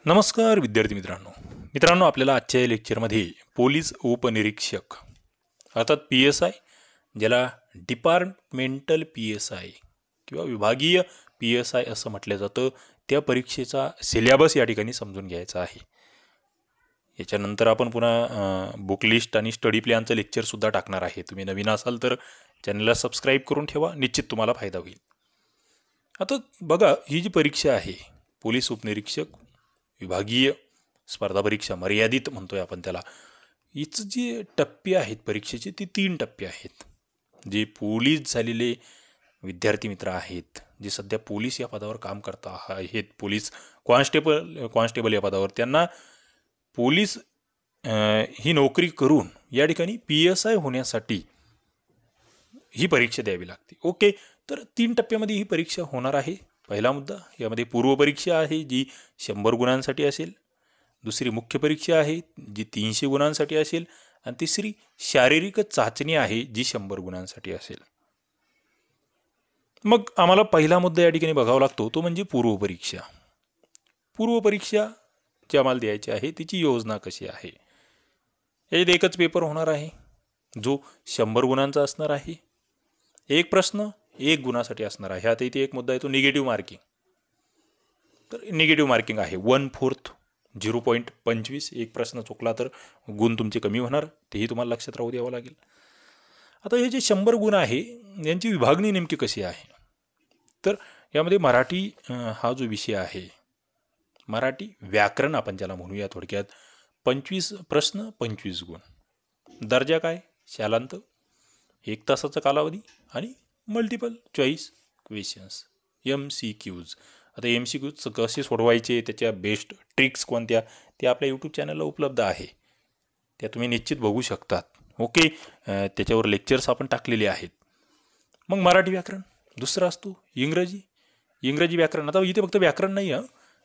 नमस्कार विद्यार्थी मित्रांनो आपल्याला आजच्या या लेक्चरमध्ये पोलीस उपनिरीक्षक अर्थात PSI ज्याला डिपार्टमेंटल PSI किंवा विभागीय PSI असं म्हटलं जातं त्या परीक्षेचा सिलेबस या ठिकाणी समजून घ्यायचा आहे। याच्यानंतर आपण पुन्हा बुक लिस्ट आणि स्टडी प्लॅनचं लेक्चर सुद्धा टाकणार आहे। तुम्ही नवीन असाल तर चॅनलला सबस्क्राइब करून ठेवा, निश्चित तुम्हाला फायदा होईल। आता बघा, ही जी परीक्षा आहे पोलीस उपनिरीक्षक विभागीय स्पर्धा परीक्षा मर्यादित म्हणतोय आपण त्याला, हिचं जे टप्पे आहेत परीक्षेचे ते 3 टप्पे आहेत। जे पोलीस झालेले विद्यार्थी मित्र आहेत, जे सध्या पोलीस या पदावर काम करत आहेत, पोलीस कॉन्स्टेबल या पदावर, त्यांना पोलीस ही नोकरी करून या ठिकाणी PSI होण्यासाठी ही परीक्षा द्यावी लागते। ओके, तर 3 टप्प्यामध्ये ही परीक्षा होणार आहे। पहिला मुद्दा, यामध्ये पूर्व परीक्षा आहे जी 100 गुणांसाठी असेल, दुसरी मुख्य परीक्षा आहे जी 300 गुणांसाठी असेल, आणि तिसरी शारीरिक चाचणी आहे जी 100 गुणांसाठी असेल। मग आम्हाला पहिला मुद्दा या ठिकाणी बघावा लागतो तो म्हणजे पूर्व परीक्षा। पूर्व परीक्षा जी आम्हाला द्यायची आहे तिची योजना कशी आहे? याच्यात एकच पेपर होणार आहे जो 100 गुणांचा असणार आहे। एक प्रश्न 1 गुणासाठी असणार आहे। आता इथे एक मुद्दा येतो निगेटिव्ह मार्किंग। तर निगेटिव्ह मार्किंग आहे 1/4 0.25। एक प्रश्न चुकला तर गुण तुमचे कमी होणार, तेही तुम्हाला लक्षात राहू द्यावं लागेल। आता हे जे 100 गुण आहे यांची विभागणी नेमकी कशी आहे? तर यामध्ये मराठी हा जो विषय आहे, मराठी व्याकरण आपण ज्याला म्हणूया थोडक्यात, 25 प्रश्न 25 गुण। दर्जा काय? शालांत, 1 तासाचा कालावधी आणि मल्टिपल चॉईस क्वेश्चन्स MCQs। आता MCQs कसे सोडवायचे, त्याच्या बेस्ट ट्रिक्स कोणत्या, ते आपल्या यूट्यूब चॅनलला उपलब्ध आहे, त्या तुम्ही निश्चित बघू शकतात। ओके, त्याच्यावर लेक्चर्स आपण टाकलेले आहेत। मग मराठी व्याकरण दुसरा असतो, इंग्रजी व्याकरण। आता इथे फक्त व्याकरण नाही आहे,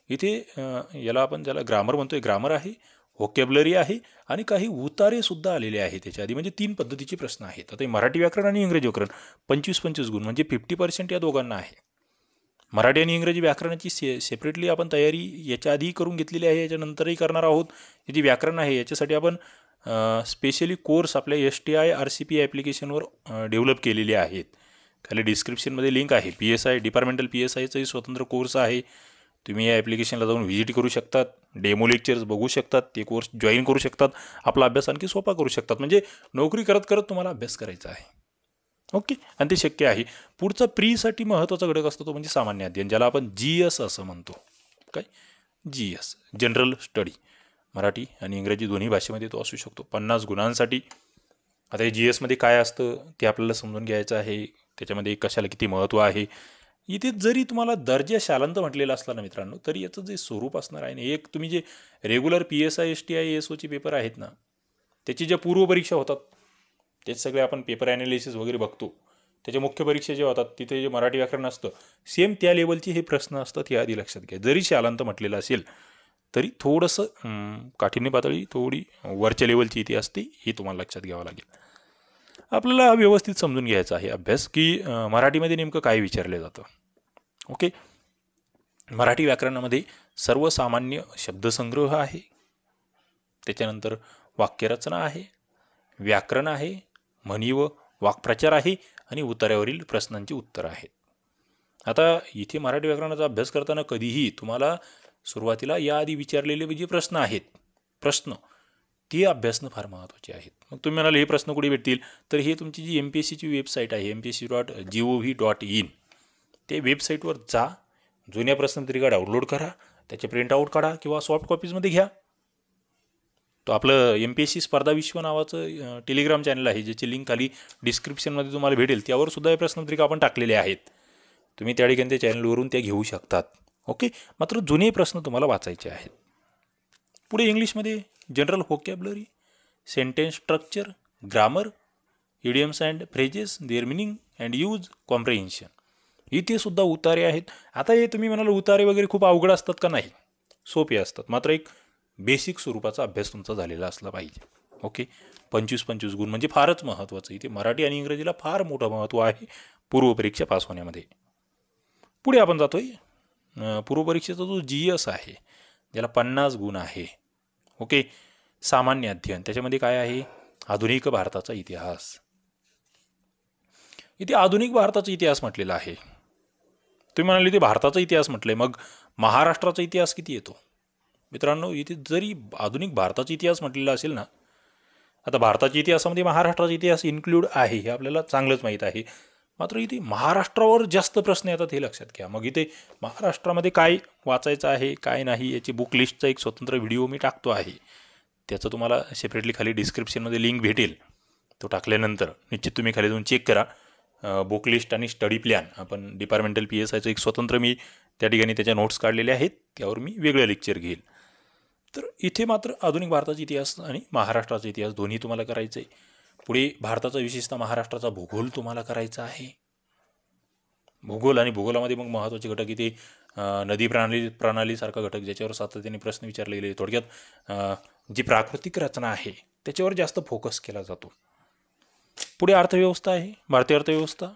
इथे याला आपण ज्याला ग्रामर म्हणतोय, ग्रामर आहे, व्होकॅब्युलरी आहे आणि काही उतारे सुद्धा आलेले आहेत त्याच्या आधी, म्हणजे 3 पद्धतीचे प्रश्न आहेत। आता मराठी व्याकरण आणि इंग्रजी व्याकरण 25-25 गुण, म्हणजे 50% या दोघांना आहे। मराठी आणि इंग्रजी व्याकरणाची सेपरेटली आपण तयारी याच्या आधी करून घेतलेली आहे, याच्यानंतरही करणार आहोत। हे जे व्याकरण आहे याच्यासाठी आपण स्पेशली कोर्स आपल्या STI RCP ॲप्लिकेशनवर डेव्हलप केलेले आहेत। खाली डिस्क्रिप्शनमध्ये लिंक आहे। PSI डिपार्टमेंटल PSIचाही स्वतंत्र कोर्स आहे, तुम्ही या ॲप्लिकेशनला जाऊन व्हिजिट करू शकतात, डेमो लेक्चर्स बघू शकतात, ते कोर्स जॉईन करू शकतात, आपला अभ्यास आणखी सोपा करू शकतात। म्हणजे नोकरी करत करत तुम्हाला अभ्यास करायचा आहे। ओके, आणि ते शक्य आहे। पुढचा प्रीसाठी महत्त्वाचा घटक असतो तो म्हणजे सामान्य अध्ययन, ज्याला आपण GS असं म्हणतो। काय? GS जनरल स्टडी, मराठी आणि इंग्रजी दोन्ही भाषेमध्ये तो असू शकतो, 50 गुणांसाठी। आता हे GS मध्ये काय असतं ते आपल्याला समजून घ्यायचं आहे, त्याच्यामध्ये कशाला किती महत्त्व आहे। इथे जरी तुम्हाला दर्जा शालांत म्हटलेला असला ना मित्रांनो, तरी याचं जे स्वरूप असणार आहे ना, एक तुम्ही जे रेग्युलर PSI STI ASOचे पेपर आहेत ना, त्याची ज्या पूर्व परीक्षा होतात त्याचे सगळे आपण पेपर ॲनालिसिस वगैरे बघतो, त्याच्या मुख्य परीक्षा जे होतात तिथे जे मराठी व्याकरण असतं सेम त्या लेवलचे हे प्रश्न असतात, हे आधी लक्षात घ्या। जरी शालांत म्हटलेलं असेल तरी थोडंसं काठिण्य पातळी थोडी वरच्या लेवलची इथे असते, हे तुम्हाला लक्षात घ्यावं लागेल। आपल्याला व्यवस्थित समजून घ्यायचा आहे अभ्यास की मराठीमध्ये नेमकं काय विचारलं जातं। ओके, मराठी व्याकरणामध्ये सर्वसामान्य शब्दसंग्रह आहे, त्याच्यानंतर वाक्यरचना आहे, व्याकरण आहे, म्हणी व वाक्प्रचार आहे आणि उतार्यावरील प्रश्नांची उत्तरं आहेत। आता इथे मराठी व्याकरणाचा अभ्यास करताना कधीही तुम्हाला सुरुवातीला याआधी विचारलेले जे प्रश्न आहेत, ते अभ्यासणं फार महत्त्वाचे आहेत। मग तुम्ही म्हणाल हे प्रश्न कुठे भेटतील, तर हे तुमची जी MPSCची वेबसाईट आहे mpsc.gov.in, ते वेबसाईटवर जा, जुन्या प्रश्नपत्रिका डाउनलोड करा, त्याचे प्रिंटआउट काढा किंवा सॉफ्ट कॉपीजमध्ये घ्या। तो आपलं MPSC स्पर्धा विश्व नावाचं टेलिग्राम चॅनल आहे, ज्याची लिंक खाली डिस्क्रिप्शनमध्ये तुम्हाला भेटेल, त्यावर सुद्धा हे प्रश्नपत्रिका आपण टाकलेल्या आहेत, तुम्ही त्या ठिकाणी त्या चॅनलवरून त्या घेऊ शकतात। ओके, मात्र जुने प्रश्न तुम्हाला वाचायचे आहेत। पुढे इंग्लिशमध्ये general vocabulary, sentence structure, grammar, idioms and phrases, their meaning and use, comprehension, इथे सुद्धा उतारे आहेत। आता हे तुम्ही म्हणाल उतारे वगैरे खूप अवघड असतात का? नाही, सोपे असतात, मात्र एक बेसिक स्वरूपाचा अभ्यास तुमचा झालेला असला पाहिजे। ओके, 25-25 गुण म्हणजे फारच महत्त्वाचं, इथे मराठी आणि इंग्रजीला फार मोठं महत्त्व आहे पूर्व परीक्षा पास होण्यामध्ये। पुढे आपण जातोय पूर्व परीक्षेचा जो GS आहे, ज्याला 50 गुण आहे. ओके. सामान्य अध्ययन त्याच्यामध्ये काय आहे, आधुनिक भारताचा इतिहास. इथे आधुनिक भारताचा इतिहास म्हटलेला आहे. तुम्ही म्हणाले ते भारताचा इतिहास म्हटलंय, मग महाराष्ट्राचा इतिहास किती येतो मित्रांनो? इथे जरी आधुनिक भारताचा इतिहास म्हटलेला असेल ना, आता भारताच्या इतिहासामध्ये महाराष्ट्राचा इतिहास इन्क्लूड आहे हे आपल्याला चांगलंच माहीत आहे, मात्र इथे महाराष्ट्रावर जास्त प्रश्न येतात हे लक्षात घ्या. मग इथे महाराष्ट्रामध्ये काय वाचायचं आहे काय नाही याची बुक लिस्टचा एक स्वतंत्र व्हिडिओ मी टाकतो आहे. त्याचं तुम्हाला सेपरेटली खाली डिस्क्रिप्शनमध्ये लिंक भेटेल. तो टाकल्यानंतर निश्चित तुम्ही खाली जाऊन चेक करा. बुक लिस्ट आणि स्टडी प्लॅन आपण डिपार्टमेंटल PSIचं एक स्वतंत्र मी त्या ठिकाणी त्याच्या नोट्स काढलेले आहेत, त्यावर मी वेगळं लेक्चर घेईल. तर इथे मात्र आधुनिक भारताचा इतिहास आणि महाराष्ट्राचा इतिहास दोन्ही तुम्हाला करायचं आहे. पुढे भारताचा विशेषतः महाराष्ट्राचा भूगोल तुम्हाला करायचा आहे. भूगोल आणि भूगोलामध्ये मग महत्त्वाचे घटक इथे नदी प्रणालीसारखा घटक ज्याच्यावर सातत्याने प्रश्न विचारले गेले. थोडक्यात जी प्राकृतिक रचना आहे त्याच्यावर जास्त फोकस केला जातो. पुढे अर्थव्यवस्था आहे, भारतीय अर्थव्यवस्था,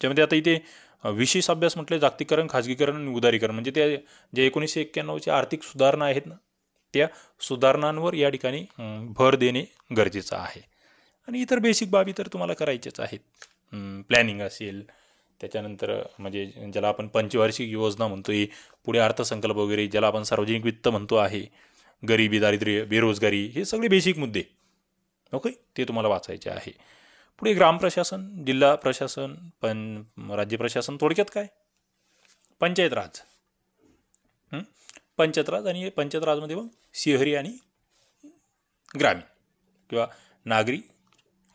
ज्यामध्ये आता इथे विशेष अभ्यास म्हटले जागतिकीकरण, खाजगीकरण आणि उदारीकरण, म्हणजे त्या जे 1991च्या आर्थिक सुधारणा आहेत ना, त्या सुधारणांवर या ठिकाणी भर देणे गरजेचं आहे. आणि इतर बेसिक बाबी तर तुम्हाला करायच्याच आहेत. प्लॅनिंग असेल, त्याच्यानंतर म्हणजे ज्याला आपण पंचवार्षिक योजना म्हणतोय, पुढे अर्थसंकल्प वगैरे ज्याला आपण सार्वजनिक वित्त म्हणतो आहे, गरिबी, दारिद्र्य, बेरोजगारी, हे सगळे बेसिक मुद्दे ओके ते तुम्हाला वाचायचे आहे. पुढे ग्रामप्रशासन, जिल्हा प्रशासन, राज्य प्रशासन, थोडक्यात काय पंचायत राज, पंचायत राज आणि पंचायत राजमध्ये मग शहरी आणि ग्रामीण किंवा नागरी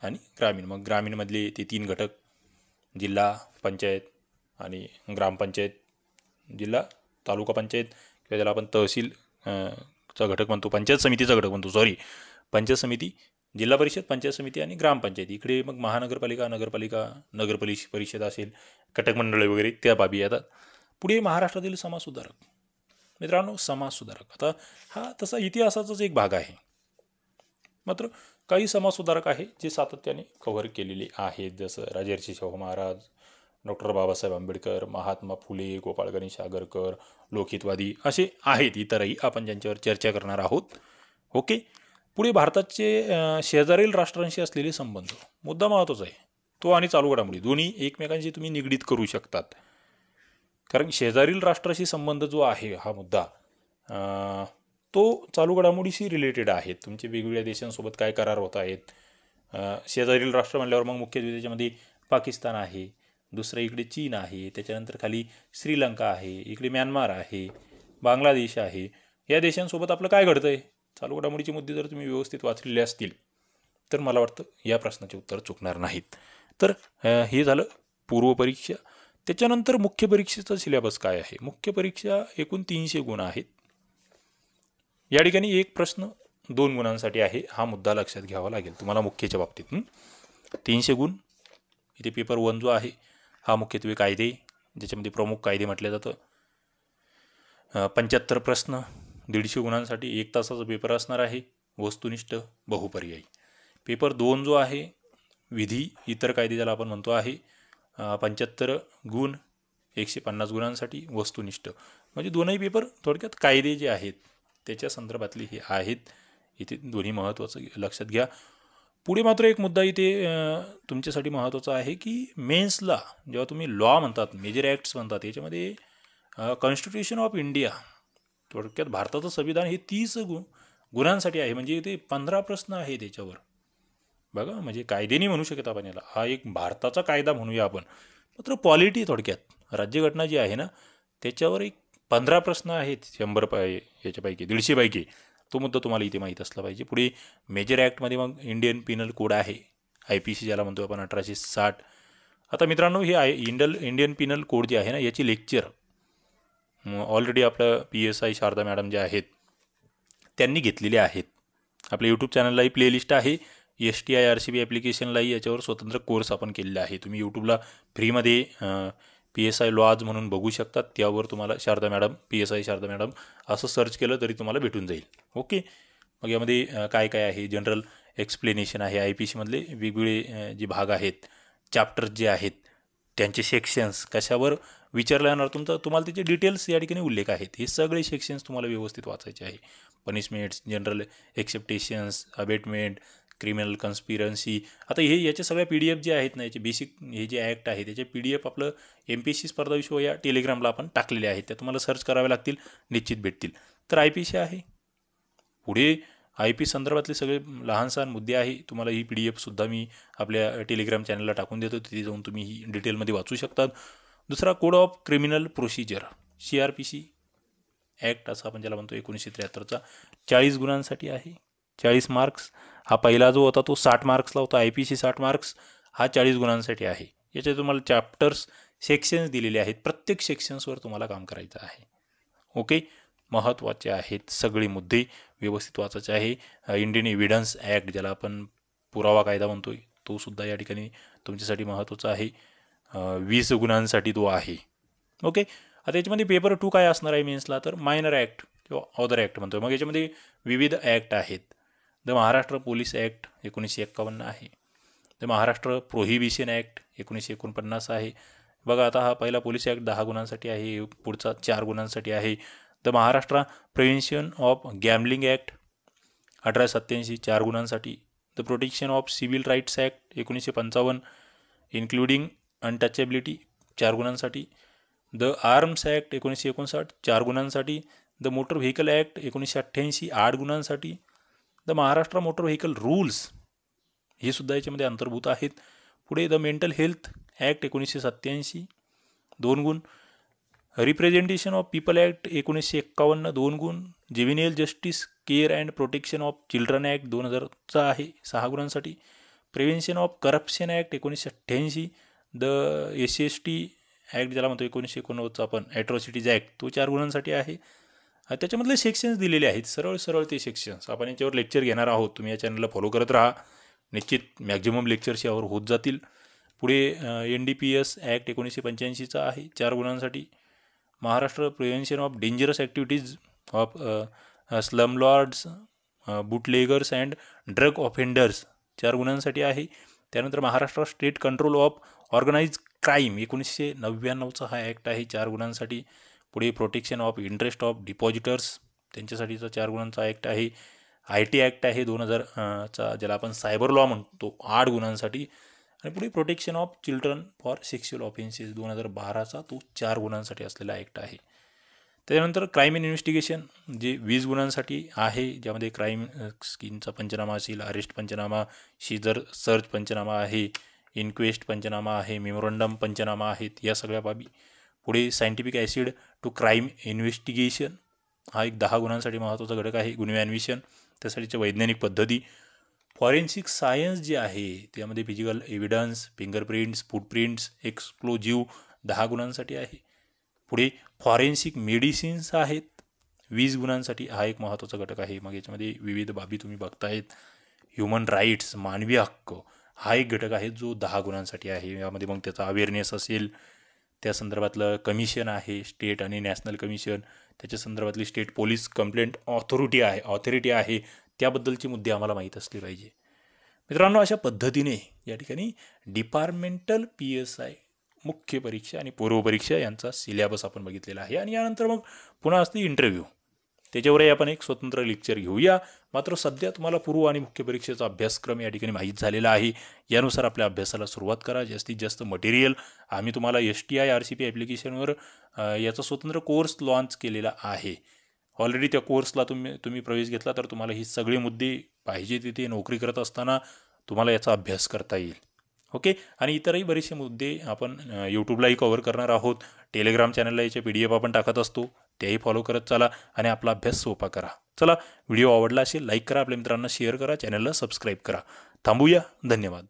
आणि ग्रामीण. मग ग्रामीणमधले ते 3 घटक, जिल्हा पंचायत आणि ग्रामपंचायत, जिल्हा तालुका पंचायत किंवा ज्याला आपण तहसील चा घटक म्हणतो, पंचायत समितीचा घटक म्हणतो, पंचायत समिती, जिल्हा परिषद, पंचायत समिती आणि ग्रामपंचायत. इकडे मग महानगरपालिका, नगरपालिका, परिषद असेल, कटक मंडळे वगैरे त्या बाबी येतात. पुढे महाराष्ट्रातील समाजसुधारक मित्रांनो, समाजसुधारक आता हा तसा इतिहासाचाच एक भाग आहे, मात्र काही समाजसुधारक आहे जे सातत्याने कव्हर केलेले आहेत, जसं राजर्षी शाहू महाराज, डॉक्टर बाबासाहेब आंबेडकर, महात्मा फुले, गोपाळ गणेश आगरकर, लोकहितवादी असे आहेत इतरही आपण ज्यांच्यावर चर्चा करणार आहोत. ओके. पुढे भारताचे शेजारील राष्ट्रांशी असलेले संबंध, मुद्दा महत्त्वाचा आहे तो, आणि चालू घडामोडी दोन्ही एकमेकांशी तुम्ही निगडीत करू शकतात. कारण शेजारील राष्ट्राशी संबंध जो आहे हा मुद्दा तो चालू घडामोडीशी रिलेटेड आहे. तुमचे वेगवेगळ्या देशांसोबत काय करार होत आहेत. शेजारील राष्ट्र म्हणल्यावर मग मुख्यत्वे त्याच्यामध्ये पाकिस्तान आहे, दुसरं इकडे चीन आहे, त्याच्यानंतर खाली श्रीलंका आहे, इकडे म्यानमार आहे, बांगलादेश आहे. या देशांसोबत आपलं काय घडतं आहे, चालू घडामोडीचे मुद्दे जर तुम्ही व्यवस्थित वाचलेले असतील तर मला वाटतं या प्रश्नाचे उत्तर चुकणार नाहीत. तर हे झालं पूर्वपरीक्षा. त्याच्यानंतर मुख्य परीक्षेचा सिलेबस काय आहे. मुख्य परीक्षा एकूण 300 गुण आहेत. या ठिकाणी एक प्रश्न 2 गुणांसाठी आहे, हा मुद्दा लक्षात घ्यावा लागेल तुम्हाला मुख्यच्या बाबतीत. 300 गुण. इथे पेपर 1 जो आहे हा मुख्यत्वे कायदे, ज्याच्यामध्ये प्रमुख कायदे म्हटले जातं. 75 प्रश्न 150 गुणांसाठी 1 तासाचा पेपर असणार आहे, वस्तुनिष्ठ बहुपर्यायी. पेपर 2 जो आहे विधी इतर कायदे ज्याला आपण म्हणतो आहे, 75 गुण 150 गुणांसाठी वस्तुनिष्ठ. म्हणजे दोनही पेपर थोडक्यात कायदे जे आहेत त्याच्या संदर्भातले हे आहेत. इथे दोन्ही महत्त्वाचं लक्षात घ्या. पुढे मात्र एक मुद्दा इथे तुमच्यासाठी महत्त्वाचा आहे की मेन्सला जेव्हा तुम्ही लॉ म्हणतात, मेजर ॲक्ट्स म्हणतात, याच्यामध्ये कॉन्स्टिट्यूशन ऑफ इंडिया, थोडक्यात भारताचं संविधान, हे 30 गुणांसाठी आहे. म्हणजे ते 15 प्रश्न आहे त्याच्यावर बघा. म्हणजे कायद्याने म्हणू शकत आपण याला, हा एक भारताचा कायदा म्हणूया आपण, मात्र पॉलिटी थोडक्यात राज्यघटना जी आहे ना त्याच्यावर एक 15 प्रश्न आहेत 100 याच्यापैकी 150 पैकी. तो मुद्दा तुम्हाला इथे माहीत असला पाहिजे. पुढे मेजर ॲक्टमध्ये मग इंडियन पिनल कोड आहे, IPC ज्याला म्हणतो आपण 1860. आता मित्रांनो हे आहे इंडियन पिनल कोड जे आहे ना याची लेक्चर ऑलरेडी आपलं PSI शारदा मॅडम जे आहेत त्यांनी घेतलेले आहेत. आपल्या यूट्यूब चॅनललाही प्लेलिस्ट आहे, STI RCB ॲप्लिकेशनलाही याच्यावर स्वतंत्र कोर्स आपण केलेला आहे. तुम्ही यूट्यूबला फ्रीमध्ये PSI लॉज म्हणून बघू शकतात. त्यावर तुम्हाला Sharda madam, PSI Sharda madam असं सर्च केलं तरी तुम्हाला भेटून जाईल. ओके. मग यामध्ये काय काय आहे, जनरल एक्सप्लेनेशन आहे, IPC मधले वेगवेगळे जे भाग आहेत, चॅप्टर्स जे आहेत त्यांचे सेक्शन्स, कशावर विचारल्यानंतर तुम्हाला त्याचे डिटेल्स या ठिकाणी उल्लेख आहेत. हे सगळे सेक्शन्स तुम्हाला व्यवस्थित वाचायचे आहे. Punishments, general exceptions, abetment, criminal conspiracy. आता हे याचे सगळ्या PDF जे आहेत ना, याचे बेसिक हे जे ॲक्ट आहे त्याचे PDF आपलं MPSC स्पर्धा विश्व या टेलिग्रामला आपण टाकलेले आहेत. त्या तुम्हाला सर्च करावे लागतील, निश्चित भेटतील. तर IPC आहे. पुढे IP संदर्भातले सगळे लहान सहान मुद्दे आहे. तुम्हाला ही PDF सुद्धा मी आपल्या टेलिग्राम चॅनलला टाकून देतो, तिथे जाऊन तुम्ही ही डिटेलमध्ये वाचू शकतात. दुसरा code of criminal procedure, CRPC act असं आपण ज्याला म्हणतो 1973चा, 40 गुणांसाठी आहे. 40 मार्क्स. हा पहिला जो होता तो 60 मार्क्सला होता. IPC 60 मार्क्स, हा 40 गुणांसाठी आहे. याचे तुम्हाला चॅप्टर्स, सेक्शन्स दिलेले आहेत. प्रत्येक सेक्शन्सवर तुम्हाला काम करायचं आहे. ओके, महत्त्वाचे आहेत सगळे मुद्दे, व्यवस्थित वाचायचे आहे. इंडियन एव्हिडन्स ॲक्ट ज्याला आपण पुरावा कायदा म्हणतोय, तो सुद्धा या ठिकाणी तुमच्यासाठी महत्त्वाचा आहे. 20 गुणांसाठी तो आहे. ओके, आता याच्यामध्ये पेपर 2 काय असणार आहे मेन्सला, तर मायनर ॲक्ट किंवा अदर ॲक्ट म्हणतो. मग याच्यामध्ये विविध ॲक्ट आहेत. द महाराष्ट्र पोलीस ॲक्ट 1951 आहे. द महाराष्ट्र प्रोहिबिशन ॲक्ट 1949 आहे. बघा, आता हा पहिला पोलीस ॲक्ट 10 गुणांसाठी आहे, पुढचा 4 गुणांसाठी आहे. The Maharashtra prevention of gambling act 1887 4 गुणांसाठी. The protection of civil rights act 1955 including untouchability 4 गुणांसाठी. द आर्म्स ॲक्ट 1959 4 गुणांसाठी. द मोटर व्हेकल ॲक्ट 1988 8 गुणांसाठी. The Maharashtra motor vehicle rules हे सुद्धा याच्यामध्ये अंतर्भूत आहेत. पुढे द मेंटल हेल्थ ॲक्ट 1987 2 गुण. रिप्रेझेंटेशन ऑफ पीपल ॲक्ट 1951 2 गुण. Juvenile justice care and protection of children act 2000चा आहे 6 गुणांसाठी. Prevention of corruption act 1988. The SCST act ज्याला म्हणतो 1989चा आपण ॲट्रॉसिटीज ॲक्ट, तो 4 गुणांसाठी आहे. त्याच्यामधले सेक्शन्स दिलेले आहेत, सरळ ते सेक्शन्स आपण याच्यावर लेक्चर घेणार आहोत. तुम्ही या चॅनलला फॉलो करत राहा, निश्चित मॅक्झिमम लेक्चर्स यावर होत जातील. पुढे NDPS ॲक्ट 1985चा आहे 4 गुणांसाठी. Maharashtra prevention of dangerous activities of slum lords, bootleggers and drug offenders 4 गुणांसाठी आहे. त्यानंतर Maharashtra state control of organise crime 1999चा हा ॲक्ट आहे 4 गुणांसाठी. पुढे protection of interest of depositors त्यांच्यासाठीचा 4 गुणांचा ॲक्ट आहे. IT ॲक्ट आहे 2000चा ज्याला आपण सायबर लॉ म्हणतो 8 गुणांसाठी. आणि पुढे protection of children for sexual offences 2012चा तो 4 गुणांसाठी असलेला ॲक्ट आहे. त्यानंतर क्राईम इन इन्व्हेस्टिगेशन जे 20 गुणांसाठी आहे, ज्यामध्ये क्राईम स्कीमचा पंचनामा असेल, अरेस्ट पंचनामा, सीजर सर्च पंचनामा आहे, इन्क्वेस्ट पंचनामा आहे, मेमोरंडम पंचनामा आहेत, या सगळ्या बाबी. पुढे सायंटिफिक ॲसिड टू क्राईम इन्व्हेस्टिगेशन हा एक 10 गुणांसाठी महत्त्वाचा घटक आहे. गुन्हे अन्वेषण त्यासाठीच्या वैज्ञानिक पद्धती. फॉरेन्सिक सायन्स जे आहे त्यामध्ये फिजिकल एव्हिडन्स, फिंगरप्रिंट्स, फूटप्रिंट्स, एक्सप्लोजिव्ह 10 गुणांसाठी आहे. पुढे फॉरेन्सिक मेडिसिन्स आहेत 20 गुणांसाठी, हा एक महत्त्वाचा घटक आहे. मग याच्यामध्ये विविध बाबी तुम्ही बघतायत. ह्युमन राईट्स, मानवी हक्क हा एक घटक आहे जो 10 गुणांसाठी आहे. यामध्ये मग त्याचा अवेअरनेस असेल, त्या संदर्भातलं कमिशन आहे स्टेट आणि नॅशनल कमिशन, त्याच्या संदर्भातली स्टेट पोलीस कंप्लेंट ऑथॉरिटी आहे, त्याबद्दलचे मुद्दे आम्हाला माहीत असले पाहिजे. मित्रांनो, अशा पद्धतीने या ठिकाणी डिपार्टमेंटल PSI मुख्य परीक्षा आणि पूर्व परीक्षा यांचा सिलेबस आपण बघितलेला आहे. आणि यानंतर मग पुन्हा असते इंटरव्ह्यू, त्याच्यावरही आपण एक स्वतंत्र लेक्चर घेऊया. मात्र सध्या तुम्हाला पूर्व आणि मुख्य परीक्षेचा अभ्यासक्रम या ठिकाणी माहीत झालेला आहे. यानुसार आपल्या अभ्यासाला सुरुवात करा. जास्तीत जास्त मटेरियल आम्ही तुम्हाला STI RCP ॲप्लिकेशनवर याचा स्वतंत्र कोर्स लॉन्च केलेला आहे. ऑलरेडी त्या कोर्सला तुम्ही प्रवेश घेतला तर तुम्हाला ही सगळे मुद्दे पाहिजे तिथे नोकरी करत असताना तुम्हाला याचा अभ्यास करता येईल. ओके, आणि इतरही बरेचसे मुद्दे आपण यूट्यूबलाही कव्हर करणार आहोत. टेलिग्राम चॅनलला याचे PDF आपण टाकत असतो, तेही फॉलो करत चला आणि आपला अभ्यास सोपा करा. चला, व्हिडिओ आवडला असेल लाईक करा, आपल्या मित्रांना शेअर करा, चॅनलला सबस्क्राईब करा. थांबूया. धन्यवाद.